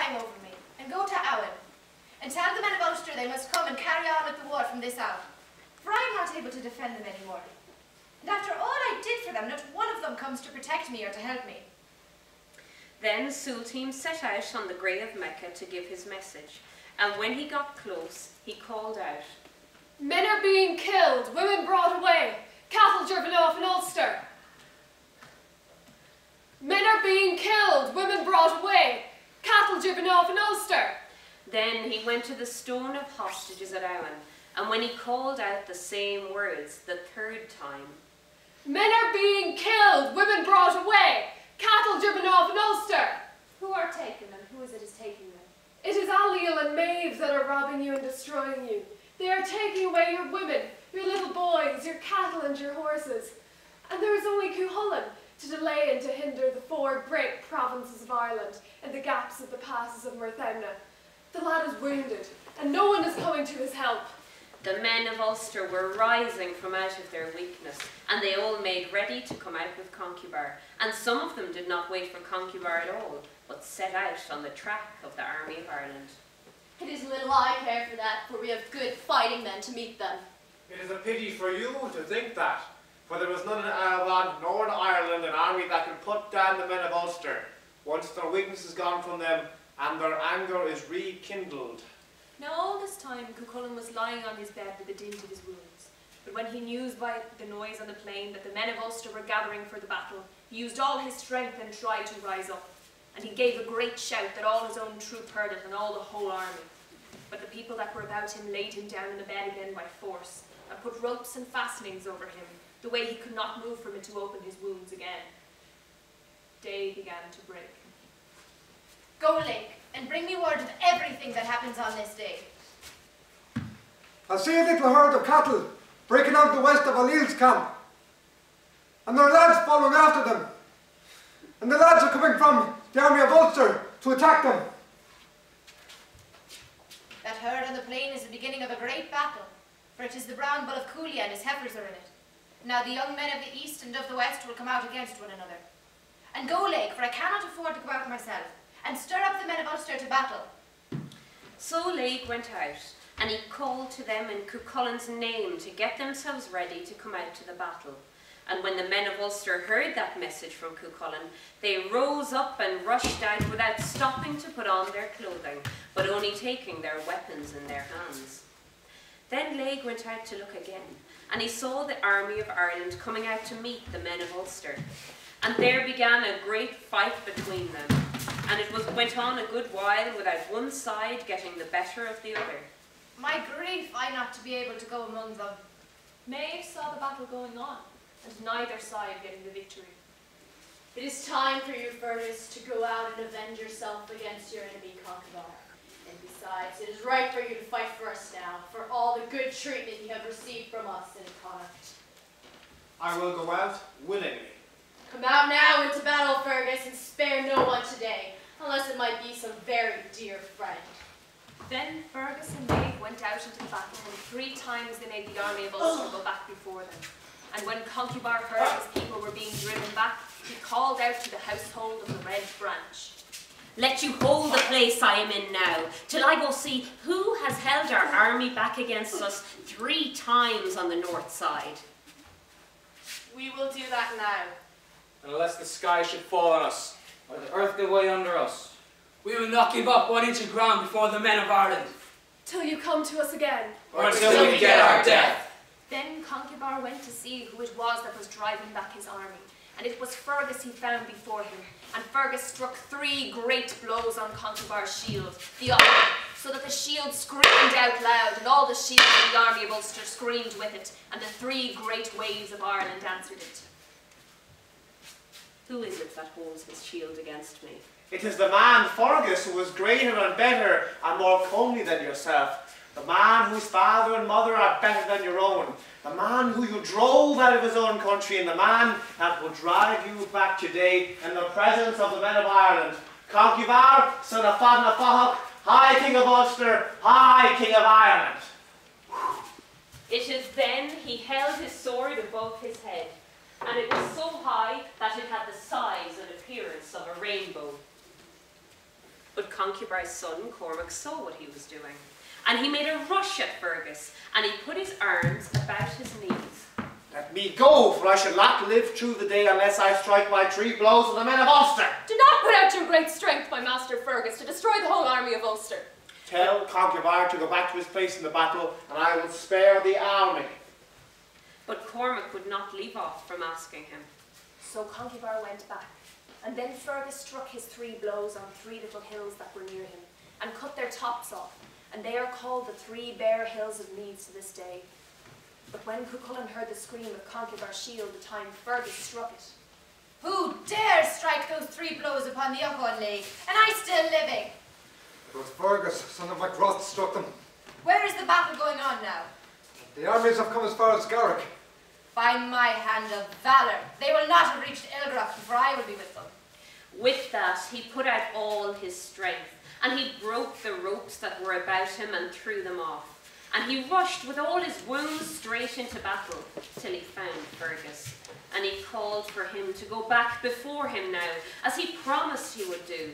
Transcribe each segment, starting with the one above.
crying over me, and go to Owen, and tell the men of Ulster they must come and carry on with the war from this out, for I am not able to defend them any more. And after all I did for them, not one of them comes to protect me or to help me. Then Sultan set out on the grey of Mecca to give his message, and when he got close, he called out, "Men are being killed, women brought away, cattle driven off in Ulster. Men are being killed, women brought away, cattle driven off in Ulster." Then he went to the stone of hostages at Owen, and when he called out the same words the third time, "Men are being killed, women brought away, cattle driven off in Ulster." Who are taken and who is it taking them? It is Aliel and Maeve that are robbing you and destroying you. They are taking away your women, your little boys, your cattle and your horses. And there is only Cuchulainn to delay and to hinder the 4 great provinces of Ireland and the gaps of the passes of Murthemna. The lad is wounded, and no one is coming to his help. the men of Ulster were rising from out of their weakness, and they all made ready to come out with Concubar. And some of them did not wait for Concubar at all, but set out on the track of the army of Ireland. It is little I care for that, for we have good fighting men to meet them. It is a pity for you to think that, for there is none in Ireland nor in Ireland an army that can put down the men of Ulster, once their weakness is gone from them and their anger is rekindled. Now all this time Cuchulainn was lying on his bed with the dint of his wounds. But when he knew by the noise on the plain that the men of Ulster were gathering for the battle, he used all his strength and tried to rise up. And he gave a great shout that all his own troop heard it, and all the whole army. But the people that were about him laid him down in the bed again by force, and put ropes and fastenings over him, the way he could not move from it to open his wounds again. Day began to break. Go, Lake, and bring me word of everything that happens on this day. I see a little herd of cattle breaking out the west of Aliel's camp, and there are lads following after them. And the lads are coming from the army of Ulster to attack them. That herd on the plain is the beginning of a great battle, for it is the brown bull of Cooley and his heifers are in it. Now the young men of the east and of the west will come out against one another. And go, Lake, for I cannot afford to go out myself, and stir up the men of Ulster to battle. So Lake went out, and he called to them in Cuchulainn's name to get themselves ready to come out to the battle. And when the men of Ulster heard that message from Cuchulainn, they rose up and rushed out without stopping to put on their clothing, but only taking their weapons in their hands. Then Lake went out to look again, and he saw the army of Ireland coming out to meet the men of Ulster. And there began a great fight between them, and it went on a good while without one side getting the better of the other. My grief, I not to be able to go among them. Maeve saw the battle going on, and neither side getting the victory. It is time for you, Fergus, to go out and avenge yourself against your enemy, Concubar. And besides, it is right for you to fight for us now, for all the good treatment you have received from us in Connacht. I will go out willingly. Come out now into battle, Fergus, and spare no one today, unless it might be some very dear friend. Then Fergus and Maeve went out into the battle, and 3 times they made the army of Ulster go back before them. And when Concubar heard his people were being driven back, he called out to the household of the Red Branch. Let you hold the place I am in now, till I go see who has held our army back against us 3 times on the north side. We will do that now. Unless the sky should fall on us, or the earth give way under us, we will not give up 1 inch of ground before the men of Ireland. Till you come to us again. Or until we get our death. Then Concubar went to see who it was that was driving back his army, and it was Fergus he found before him. And Fergus struck 3 great blows on Concubar's shield, the other, so that the shield screamed out loud, and all the shields of the army of Ulster screamed with it, and the 3 great waves of Ireland answered it. Who is it that holds his shield against me? It is the man Fergus who is greater and better and more comely than yourself. The man whose father and mother are better than your own. The man who you drove out of his own country, and the man that will drive you back today in the presence of the men of Ireland. Concubar, son of Fadna Fahok, High King of Ulster, High King of Ireland. It is then he held his sword above his head, and it was so high that it had the size and appearance of a rainbow. But Concubar's son, Cormac, saw what he was doing, and he made a rush at Fergus, and he put his arms about his knees. Let me go, for I shall not live through the day unless I strike my 3 blows at the men of Ulster. Do not put out your great strength, my master Fergus, to destroy the whole army of Ulster. Tell Concubar to go back to his place in the battle, and I will spare the army. But Cormac would not leave off from asking him. So Concubar went back, and then Fergus struck his 3 blows on 3 little hills that were near him, and cut their tops off, and they are called the 3 bare hills of Meath to this day. But when Cuchulainn heard the scream of Concubar's shield the time Fergus struck it, Who dares strike those 3 blows upon the Ochone Lake, and I still living? It was Fergus, son of MacRoth, struck them. Where is the battle going on now? The armies have come as far as Garrick. By my hand of valour, they will not have reached Ilgrach before I will be with them. With that, he put out all his strength, and he broke the ropes that were about him and threw them off. And he rushed with all his wounds straight into battle, till he found Fergus. And he called for him to go back before him now, as he promised he would do.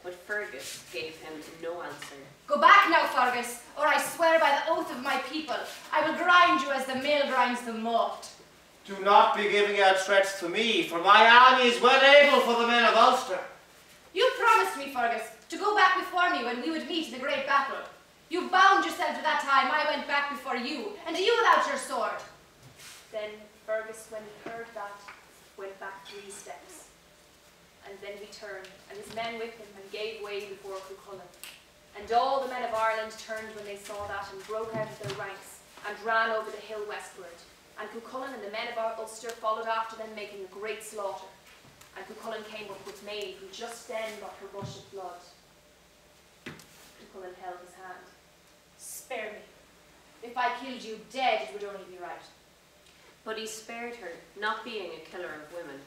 But Fergus gave him no answer. Go back now, Fergus, or I swear by the oath of my people, I will grind you as the mill grinds the malt. Do not be giving out threats to me, for my army is well able for the men of Ulster. You promised me, Fergus, to go back before me when we would meet in the great battle. You bound yourself to that time I went back before you, and you without your sword. then Fergus, when he heard that, went back 3 steps. And then he turned, and his men with him, and gave way before Cuchulainn. And all the men of Ireland turned when they saw that, and broke out of their ranks, and ran over the hill westward. And Cuchulainn and the men of Ulster followed after them, making a great slaughter. And Cuchulainn came up with Maeve, who just then got her rush of blood. Cuchulainn held his hand. Spare me. If I killed you dead, it would only be right. But he spared her, not being a killer of women.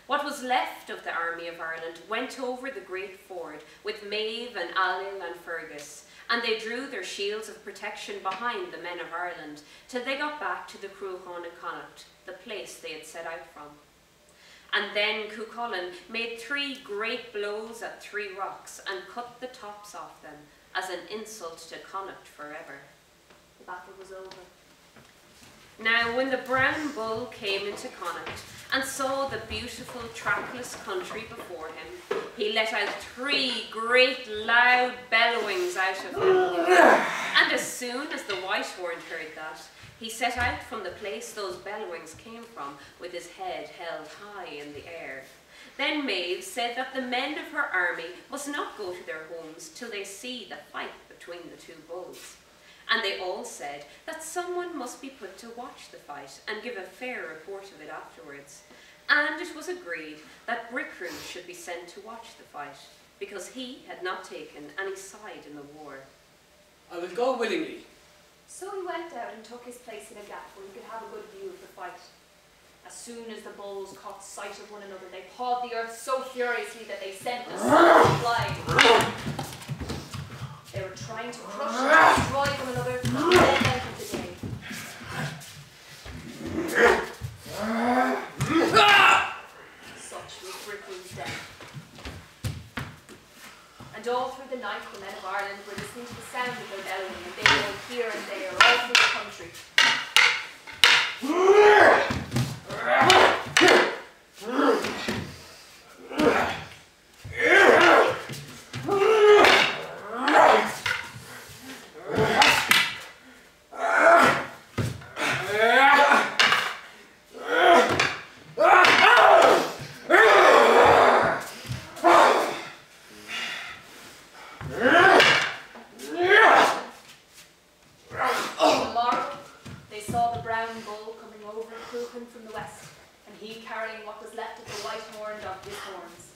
What was left of the army of Ireland went over the great ford with Maeve and Ailill and Fergus, and they drew their shields of protection behind the men of Ireland till they got back to the Cruachan and Connacht, the place they had set out from. And then Cuchulainn made 3 great blows at 3 rocks and cut the tops off them as an insult to Connacht forever. The battle was over. Now when the brown bull came into Connacht and saw the beautiful trackless country before him, he let out 3 great loud bellowings out of him. And as soon as the Whitehorn heard that, he set out from the place those bellowings came from, with his head held high in the air. Then Maeve said that the men of her army must not go to their homes till they see the fight between the 2 bulls. And they all said that someone must be put to watch the fight and give a fair report of it afterwards. And it was agreed that Brickrew should be sent to watch the fight, because he had not taken any side in the war. I will go willingly. So he went out and took his place in a gap where he could have a good view of the fight. As soon as the bulls caught sight of one another, they pawed the earth so furiously that they sent the stones flying. They were trying to crush and destroy one another from all length of the day. Such was Brickley's death. And all through the night, the men of Ireland were listening to the sound of their bellowing, and they were here and there, all through the country. From the west, and he carrying what was left of the white horn of his horns.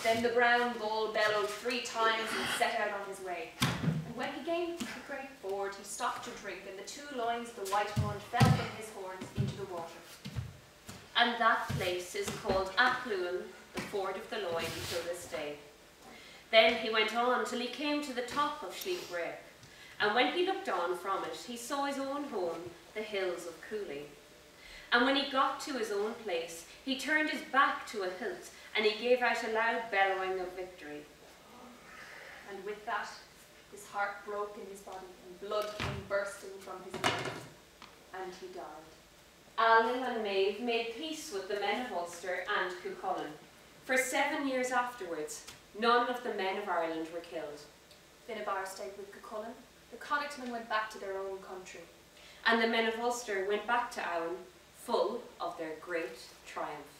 Then the brown bull bellowed 3 times and set out on his way. And when he gained the great ford, he stopped to drink, and the 2 loins of the white horn fell from his horns into the water. And that place is called Appluan, the ford of the Loin, till this day. Then he went on till he came to the top of Slieve Breck, and when he looked on from it, he saw his own home, the hills of Cooley. And when he got to his own place, he turned his back to a hilt, and he gave out a loud bellowing of victory. with that, his heart broke in his body, and blood came bursting from his veins, and he died. Alan and Maeve made peace with the men of Ulster and Cuchulainn. For 7 years afterwards, none of the men of Ireland were killed. Finnbarr stayed with Cuchulainn. The Connachtmen went back to their own country. And the men of Ulster went back to Awan, full of their great triumph.